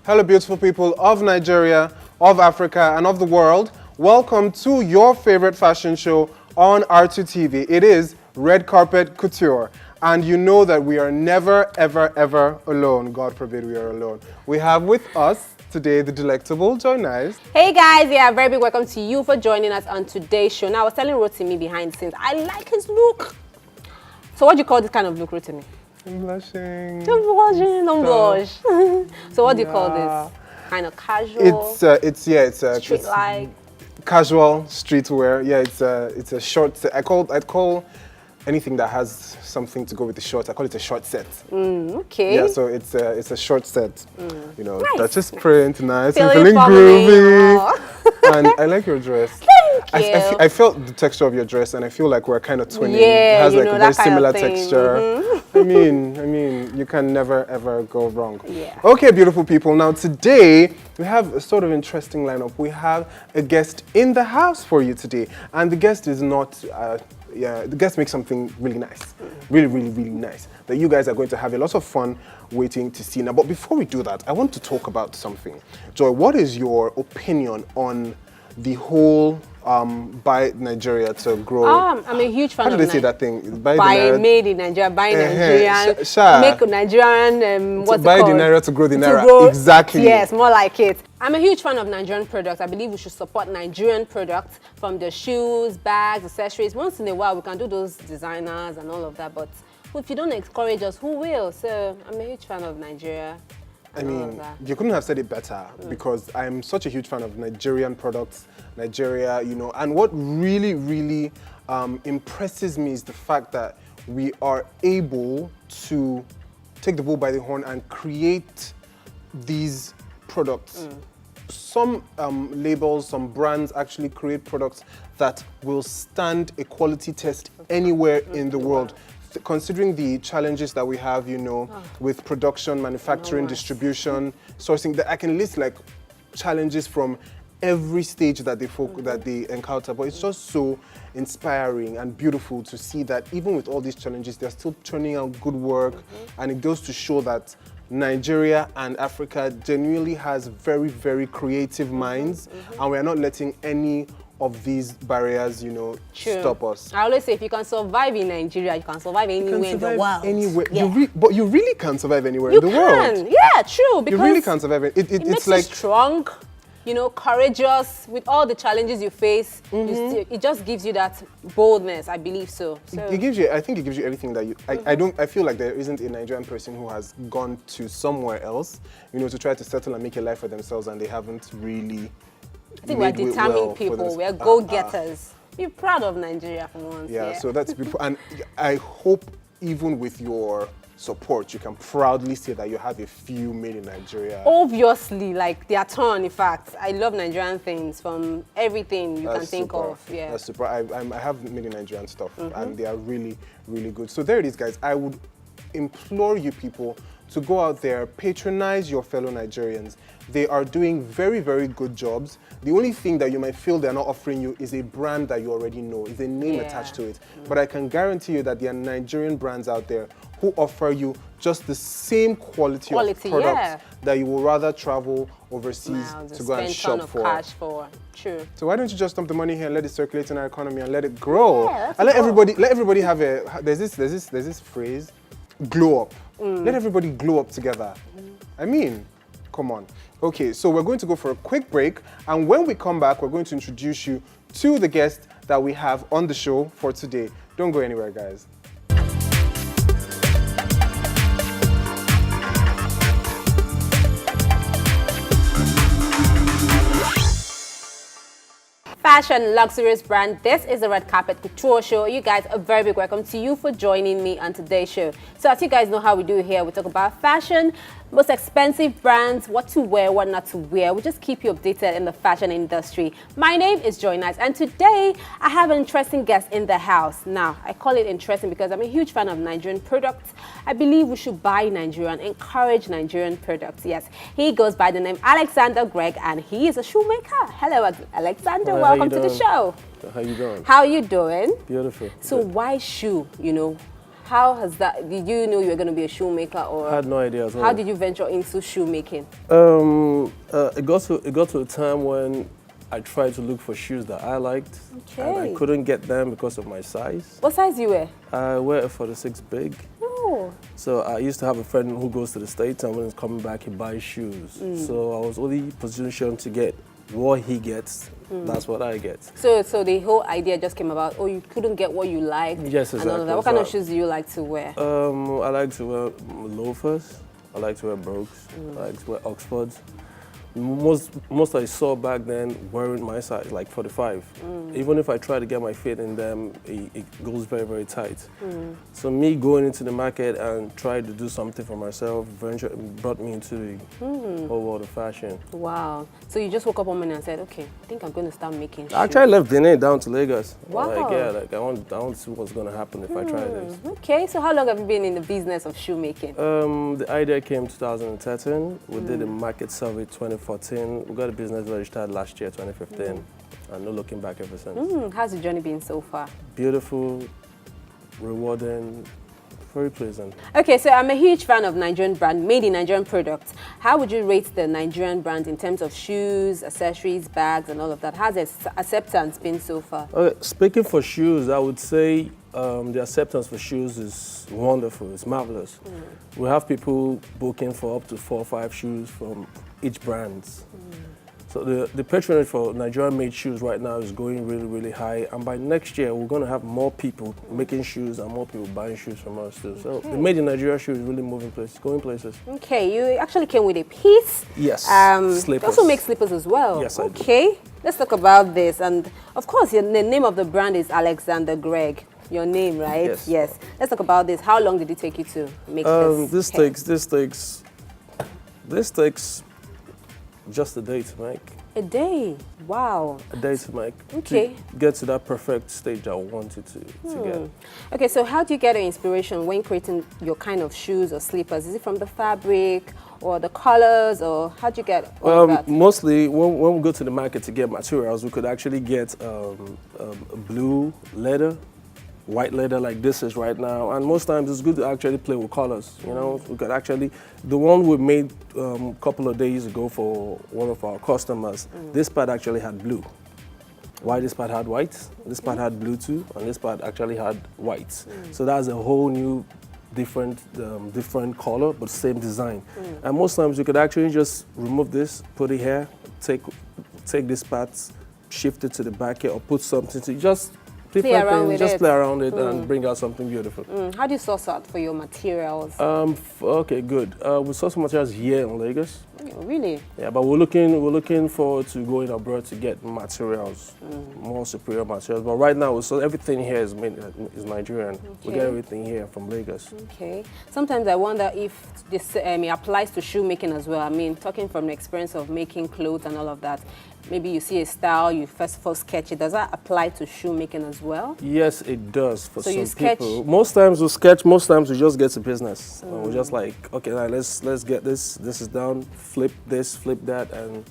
Hello, beautiful people of Nigeria, of Africa, and of the world. Welcome to your favorite fashion show on R2 TV. It is Red Carpet Couture. And you know that we are never, ever, ever alone. God forbid we are alone. We have with us today the delectable Joy Nice. Hey guys, very big welcome to you for joining us on today's show. Now, I was telling Rotimi behind the scenes, I like his look. So what do you call this kind of look, Rotimi? I'm blushing. Don't blush, don't blush. So what do you call this? Kind of casual? It's street-like? Casual streetwear. Yeah, it's a short set. I'd call anything that has something to go with the shorts, I call it a short set. Okay. Yeah, so it's a short set. You know, Nice. That's just print, nice, Feeling feeling groovy. Aw. And I like your dress. Thank you. I felt the texture of your dress, and I feel like we're kind of twinning. Yeah, it has like you know, a very that kind of similar thing. texture. I mean, you can never ever go wrong. Yeah. Okay, beautiful people. Now today we have a sort of interesting lineup. We have a guest in the house for you today, and the guest is not. The guest makes something really nice, really, really, really nice that you guys are going to have a lot of fun waiting to see. Now, but before we do that, I want to talk about something. Joy, what is your opinion on the whole buy Nigeria to grow? I'm a huge fan How of do they say that thing? made in Nigeria, buy Nigerian, make Nigerian, what's it buy called? the Naira to grow the To Naira. grow- Exactly. Yes, more like it. I'm a huge fan of Nigerian products. I believe we should support Nigerian products, from the shoes, bags, accessories. Once in a while, we can do those designers and all of that, but if you don't encourage us, who will? So I'm a huge fan of Nigeria. I mean, you couldn't have said it better, because I'm such a huge fan of Nigerian products, Nigeria, you know, and what really, really impresses me is the fact that we are able to take the bull by the horn and create these products. Some labels, some brands actually create products that will stand a quality test anywhere in the world. Considering the challenges that we have, you know, with production, manufacturing, distribution, sourcing, that I can list like challenges from every stage that they encounter, but it's just so inspiring and beautiful to see that even with all these challenges, they're still turning out good work, and it goes to show that Nigeria and Africa genuinely has very, very creative minds, and we're not letting any of these barriers, you know, stop us. I always say, if you can survive in Nigeria, you can survive anywhere in the world. Anywhere. Yeah. But you really can't survive anywhere You in the world. can, yeah, true. Because You really can't survive. it It's makes like you strong, you know, courageous with all the challenges you face. It just gives you that boldness. I believe so. it gives you. I think it gives you everything that you. I feel like there isn't a Nigerian person who has gone to somewhere else, you know, to try to settle and make a life for themselves, and they haven't really. I think we're determined people. We're go-getters. Be proud of Nigeria for once. Yeah, so that's beautiful. And I hope even with your support, you can proudly say that you have a few made in Nigeria. Obviously, like they are torn. In fact, I love Nigerian things, from everything you can think of. Yeah, That's super. I have made in Nigerian stuff, and they are really, really good. So there it is, guys. I would implore you people to go out there, patronize your fellow Nigerians. They are doing very, very good jobs. The only thing that you might feel they're not offering you is a brand that you already know, is a name attached to it. But I can guarantee you that there are Nigerian brands out there who offer you just the same quality of products that you will rather travel overseas to go and shop for. Cash for. True. So why don't you just dump the money here and let it circulate in our economy and let it grow? Yeah, and let everybody have a. There's this phrase, glow up. Let everybody glow up together. I mean, come on. Okay, so we're going to go for a quick break, and when we come back, we're going to introduce you to the guest that we have on the show for today. Don't go anywhere, guys. Fashion, luxurious brand. This is the Red Carpet Couture show. You guys, a very big welcome to you for joining me on today's show. So as you guys know how we do here, we talk about fashion, most expensive brands, what to wear, what not to wear. We just keep you updated in the fashion industry. My name is Joy Nice, and today I have an interesting guest in the house. Now, I call it interesting because I'm a huge fan of Nigerian products. I believe we should buy Nigerian, encourage Nigerian products. Yes, he goes by the name Alexander Greg, and he is a shoemaker. Hello, Alexander. Hi, welcome to the show. How you doing? How you doing? Beautiful. So why shoe, you know? How has that, did you know you were going to be a shoemaker, or I had no idea as well. how did you venture into shoemaking? It got to a time when I tried to look for shoes that I liked, and I couldn't get them because of my size. What size you wear? I wear a 46 big. Oh. So I used to have a friend who goes to the States, and when he's coming back, he buys shoes. So I was only positioned to get what he gets. That's what I get. So the whole idea just came about, oh, you couldn't get what you liked. Yes, exactly. And all of that. What kind of shoes do you like to wear? I like to wear loafers. I like to wear brogues. I like to wear Oxfords. Most I saw back then wearing my size, like 45. Even if I try to get my fit in them, it goes very, very tight. So me going into the market and trying to do something for myself brought me into the whole world of fashion. Wow. So you just woke up one morning and said, okay, I think I'm going to start making shoes. I actually left Benin down to Lagos. Wow. I want to see what's going to happen if I try this. Okay, so how long have you been in the business of shoemaking? The idea came in 2013. We did a market survey 2014. We got a business registered last year, 2015, and no looking back ever since. How's the journey been so far? Beautiful, rewarding, very pleasant. Okay, so I'm a huge fan of Nigerian brand, made in Nigerian products. How would you rate the Nigerian brand in terms of shoes, accessories, bags, and all of that? How's the acceptance been so far? Okay, speaking for shoes, I would say the acceptance for shoes is wonderful. It's marvelous. We have people booking for up to 4 or 5 shoes from each brand. So the patronage for Nigerian-made shoes right now is going really, really high. And by next year, we're going to have more people making shoes and more people buying shoes from us too. So the made in Nigeria shoe is really moving places, going places. Okay, you actually came with a piece. Yes, slippers. You also make slippers as well. Yes, I do. Okay, let's talk about this. And of course, the name of the brand is Alexander Greg. Your name, right? Yes. Yes. Let's talk about this. How long did it take you to make this? This takes just a day to make. A day? Wow. A day to make. Okay. To get to that perfect stage I wanted to get. Okay, so how do you get your inspiration when creating your kind of shoes or slippers? Is it from the fabric or the colors, or how do you get all that? Mostly, when we go to the market to get materials, we could actually get blue leather, white leather like this is right now, and most times it's good to actually play with colors. You know, we could actually, the one we made a couple of days ago for one of our customers, this part actually had blue. Why this part had white, this part had blue too, and this part actually had white. So that's a whole new different color, but same design. And most times you could actually just remove this, put it here, take this part, shift it to the back here, or put something to just play around with it and bring out something beautiful. How do you source out for your materials? Okay, good. We source materials here in Lagos. Really? Yeah, but we're looking forward to going abroad to get materials, more superior materials. But right now, so everything here is Nigerian. Okay. We get everything here from Lagos. Okay. Sometimes I wonder if this applies to shoemaking as well. I mean, talking from the experience of making clothes and all of that, maybe you see a style, you first of all sketch it. Does that apply to shoemaking as well? Yes, it does for so some people. Most times we sketch, most times we just get to business. We're just like, okay, now let's get this is down, flip this, flip that, and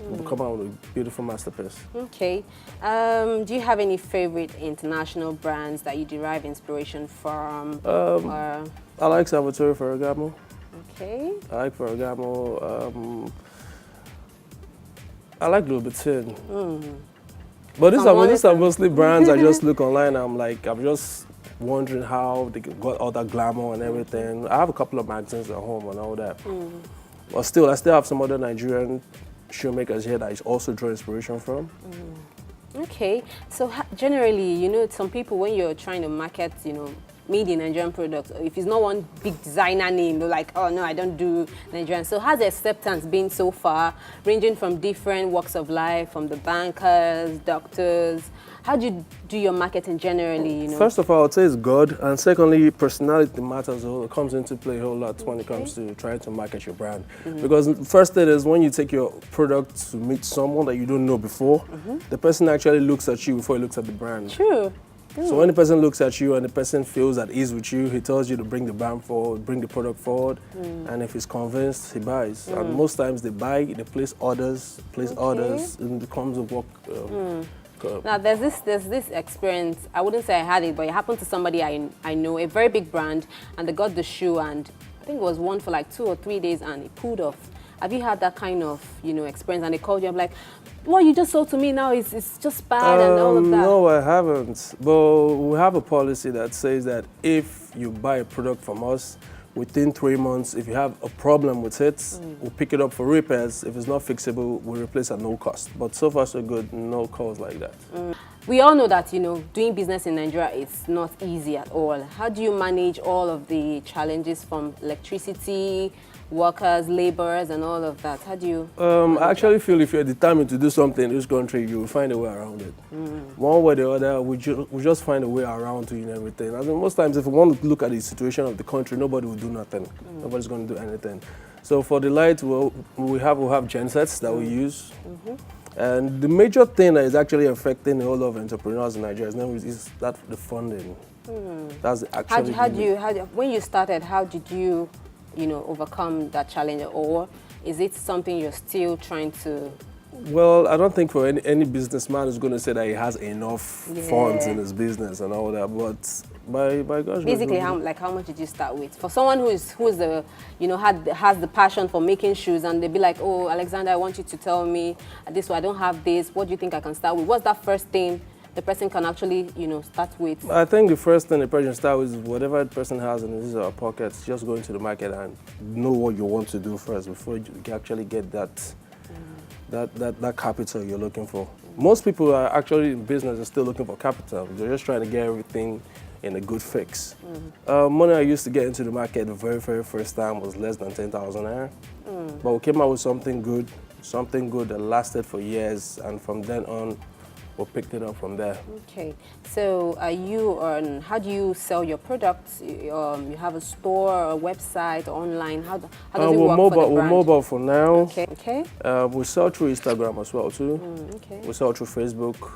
we'll come out with a beautiful masterpiece. Okay. Do you have any favorite international brands that you derive inspiration from? I like Salvatore Ferragamo. Okay. I like Ferragamo. I like Louis Vuitton. But these are mostly brands I just look online. I'm just wondering how they got all that glamour and everything. I have a couple of magazines at home and all that. But still, I still have some other Nigerian shoemakers here that I also draw inspiration from. Okay. So generally, you know, some people, when you're trying to market, you know, made in Nigerian products, if it's not one big designer name, they're like, oh no, I don't do Nigerian. So how's the acceptance been so far, ranging from different walks of life, from the bankers, doctors? How do you do your marketing generally, you know? First of all, I'd say it's good, and secondly, personality matters. It comes into play a whole lot when it comes to trying to market your brand. Because first thing is, when you take your product to meet someone that you don't know before, the person actually looks at you before he looks at the brand. True. So when the person looks at you and the person feels at ease with you, he tells you to bring the brand forward, bring the product forward, and if he's convinced, he buys. And most times they buy, they place orders, and it becomes a work Now, there's this experience. I wouldn't say I had it, but it happened to somebody I know, a very big brand, and they got the shoe, and I think it was one for like 2 or 3 days, and it pulled off. Have you had that kind of, experience? And they called you, I'm like, what you just sold to me now is just bad and all of that. No, I haven't. But we have a policy that says that if you buy a product from us, within 3 months, if you have a problem with it, we'll pick it up for repairs. If it's not fixable, we'll replace at no cost. But so far, so good, no calls like that. We all know that, doing business in Nigeria is not easy at all. How do you manage all of the challenges from electricity, workers, laborers, and all of that? How do you I actually feel if you're determined to do something in this country, you will find a way around it. One way or the other, we just find a way around doing everything. I mean, most times, if we want to look at the situation of the country, nobody will do nothing. Nobody's going to do anything. So for the light, we have gensets that we use. And the major thing that is actually affecting a whole lot of entrepreneurs in Nigeria is that the funding. That's actually. When you started, how did you, overcome that challenge, or is it something you're still trying to? Well, I don't think for any businessman is going to say that he has enough funds in his business and all that. But by gosh, basically, how much did you start with? For someone who's the has the passion for making shoes, and they'd be like, oh, Alexander, I want you to tell me this. I don't have this. What do you think I can start with? What's that first thing the person can actually, start with? I think the first thing the person start with is whatever the person has in his pockets. Just go into the market and know what you want to do first before you actually get that capital you're looking for. Most people are actually in business are still looking for capital. They're just trying to get everything in a good fix. Money I used to get into the market the very, very first time was less than 10,000 naira. But we came out with something good that lasted for years, and from then on, we picked it up from there. Okay, so how do you sell your products? You have a store, or a website, online? How does it work for the brand? We're mobile for now. Okay. We sell through Instagram as well too. Okay. We sell through Facebook.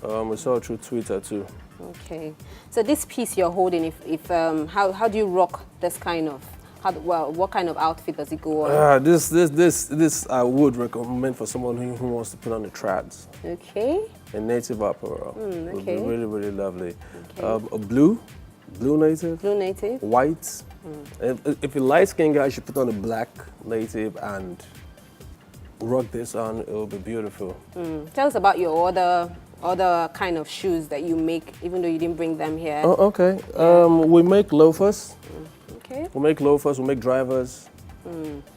We sell through Twitter too. Okay. So this piece you're holding, how do you rock this kind of? What kind of outfit does it go on? This I would recommend for someone who wants to put on the trads. Okay. A native apparel. Okay. Would be really, really lovely. Okay. A blue native. Blue native. White. If you're light skinned guy, you should put on a black native and rock this on. It will be beautiful. Tell us about your other kind of shoes that you make, even though you didn't bring them here. Oh, okay. Yeah. We make loafers. Okay. We make loafers, we make drivers.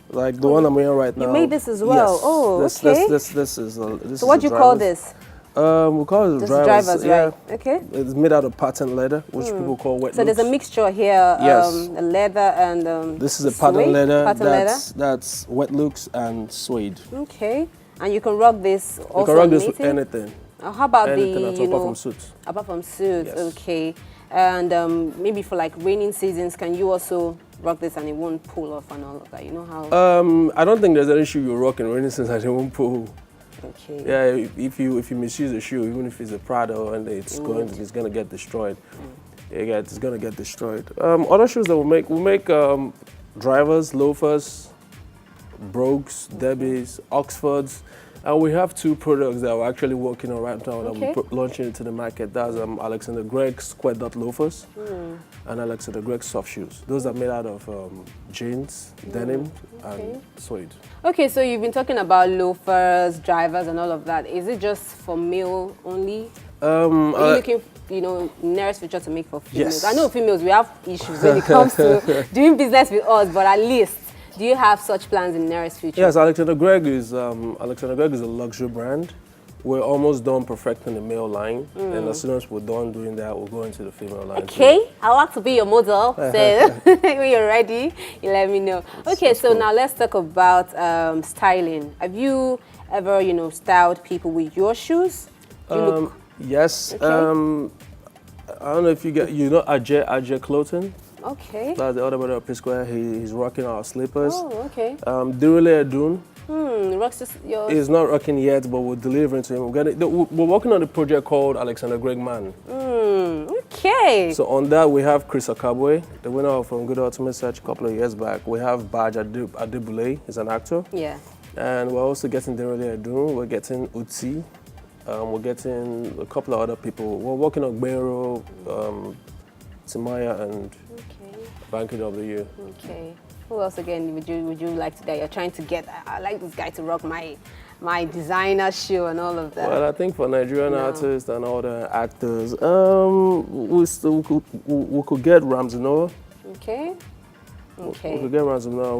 Like the one I'm wearing right now. You made this as well? Yes. Oh, okay. This is so what do you call this? We call it drivers. Right? Okay. It's made out of pattern leather, which people call wet loops. So there's a mixture here, yes. Leather and this is a pattern leather. That's wet looks and suede. Okay. And you can rock this also. You can rock this with anything. How about anything apart from suits? Apart from suits, yes. Okay. And maybe for like raining seasons, can you also rock this and it won't pull off and all of that? You know how? I don't think there's an issue you rock in raining season and it won't pull. Okay. Yeah, if you misuse a shoe, even if it's a Prado, and it's gonna get destroyed. Yeah, it's gonna get destroyed. Other shoes that we make drivers, loafers, brogues, debbies, Oxfords. And we have 2 products that we're actually working on right now that we're launching into the market. That's Alexander Greg's square dot loafers and Alexander Greg's soft shoes. Those are made out of jeans, denim, and suede. Okay, so you've been talking about loafers, drivers, and all of that. Is it just for male only? Are you looking, nearest future to make for females? Yes. I know females, we have issues when it comes to doing business with us, but at least, do you have such plans in the nearest future? Yes, Alexander Greg is a luxury brand. We're almost done perfecting the male line, and as soon as we're done doing that, we'll go into the female line. Okay, I want to be your model, so when you're ready, you let me know. Okay, so now let's talk about styling. Have you ever, styled people with your shoes? Yes. Okay. I don't know if you Ajay Clothing. Okay. That's the other brother of P-Square. He's rocking our slippers. Oh, okay. Direle Adun. Rocks just yours. He's not rocking yet, but we're delivering to him. We're working on a project called Alexander Greg Man. Okay. So on that, we have Chris Akabwe, the winner from Good Ultimate Search a couple of years back. We have Baj Adebule, he's an actor. Yeah. And we're also getting Direle Adun. We're getting Uti. We're getting a couple of other people. We're working on Gbero, Timaya, and Banking of the Year. Okay. Who else again would you like to that you're trying to get? I like this guy to rock my designer shoe and all of that. Well, I think for Nigerian artists and all the actors, we could get Ramsey Noah. Okay. Okay. We could get Ramsey Noah.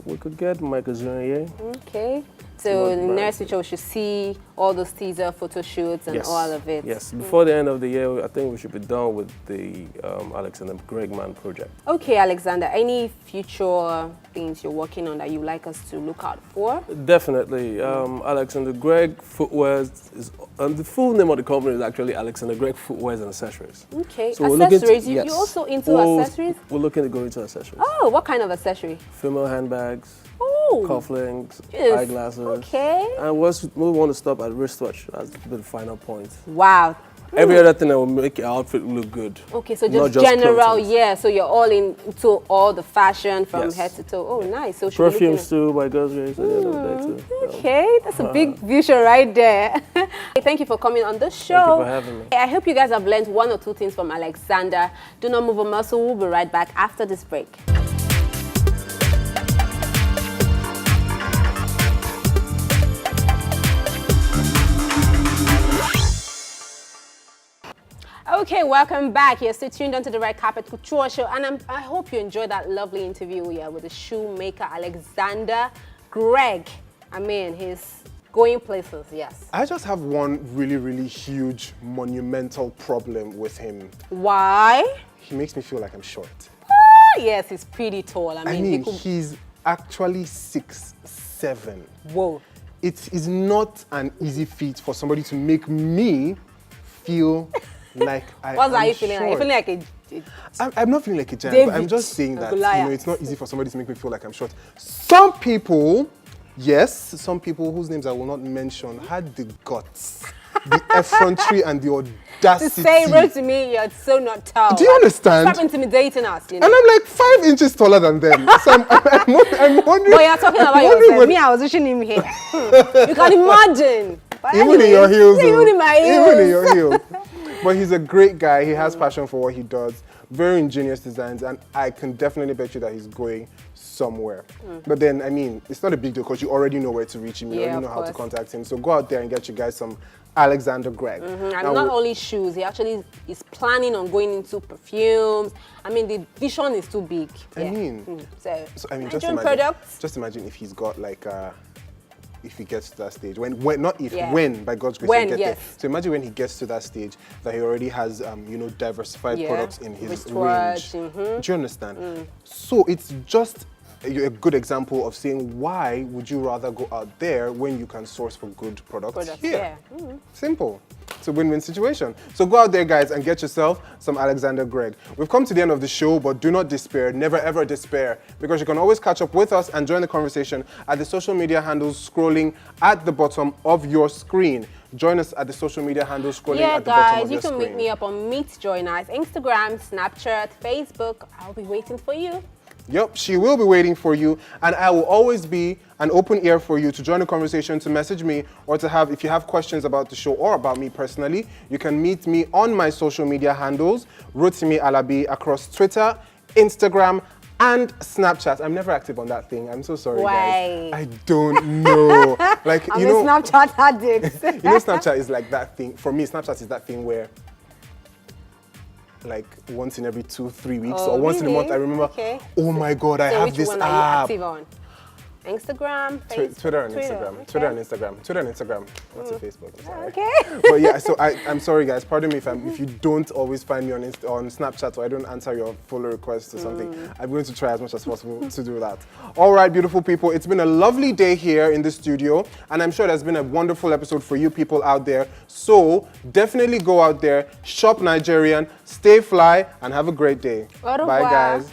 We could get Michael Zunier. Okay. So in the near future, we should see all those teaser photo shoots and all of it. Yes. Before the end of the year, I think we should be done with the Alexander Gregman project. Okay, Alexander. Any future things you're working on that you'd like us to look out for? Definitely. Alexander Gregg Footwear is the full name of the company is actually Alexander Gregg Footwears and Accessories. Okay. So Accessories. You're also into accessories? We're looking to go into accessories. Oh, what kind of accessory? Female handbags. Oh. Cufflinks, eyeglasses. Okay. And we want to stop at wristwatch. That's the final point. Wow. Every other thing that will make your outfit look good. Okay, so just general, so you're all into all the fashion from head to toe. Oh, nice. So perfumes too, by God's grace. Okay, that's a big vision right there. Thank you for coming on the show. Thank you for having me. I hope you guys have learned one or two things from Alexander. Do not move a muscle. We'll be right back after this break. Okay, welcome back. You're still tuned onto the Red Carpet Couture Show, and I hope you enjoyed that lovely interview with the shoemaker Alexander Gregg. I mean, he's going places, yes. I just have one really, really huge, monumental problem with him. Why? He makes me feel like I'm short. Yes, he's pretty tall. I mean he's actually 6'7". Whoa. It is not an easy feat for somebody to make me feel like I What's am you feeling? short. Are you feeling like I'm not feeling like a giant, David, but I'm just saying that Goliath. it's not easy for somebody to make me feel like I'm short. Some people, yes, some people whose names I will not mention had the guts, the effrontery and the audacity. to say right to me, you're so not tall. Do you understand? Stop intimidating us. You know? And I'm like 5 inches taller than them. So I'm wondering. But you're talking about yourself. Me, I was wishing him here. You can imagine. But Even anyway, in your heels. even in my heels. Even in your heels. But he's a great guy. He has passion for what he does. Very ingenious designs, and I can definitely bet you that he's going somewhere. But then, I mean, it's not a big deal because you already know where to reach him. You already know how to contact him. So go out there and get you guys some Alexander Gregg. And not only shoes, he actually is planning on going into perfumes. I mean, the vision is too big. I mean, so I mean, Nigerian Products. Just imagine if he's got like if he gets to that stage, when by God's grace when, he gets there. So imagine when he gets to that stage that he already has, diversified products in his range. Do you understand? So it's just a good example of saying, why would you rather go out there when you can source for good products here? Simple. It's a win-win situation. So go out there, guys, and get yourself some Alexander Gregg. We've come to the end of the show, but do not despair. Never, ever despair. Because you can always catch up with us and join the conversation at the social media handles scrolling at the bottom of your screen. Join us at the social media handles scrolling at the bottom of your screen. Yeah, guys, you can meet me up on Meet Join Us, Instagram, Snapchat, Facebook. I'll be waiting for you. Yep, she will be waiting for you, and I will always be an open ear for you to join the conversation, to message me, or to have, if you have questions about the show or about me personally, you can meet me on my social media handles, Rotimi Alabi, across Twitter, Instagram, and Snapchat. I'm never active on that thing. I'm so sorry, guys. I don't know. Like, I'm a Snapchat addict. Snapchat is like that thing. For me, Snapchat is that thing where like once in every 2-3 weeks or once in a month I remember, oh my God, I have this app. Which one are you active on? Instagram, Facebook? Twitter and Instagram. Okay. Twitter and Instagram. Twitter and Instagram. Not to Facebook. I'm sorry. Okay. But yeah, so I'm sorry, guys. Pardon me if you don't always find me on Snapchat or I don't answer your follow requests or something. I'm going to try as much as possible to do that. All right, beautiful people. It's been a lovely day here in the studio, and I'm sure there's been a wonderful episode for you people out there. So definitely go out there, shop Nigerian, stay fly, and have a great day. Bye, guys.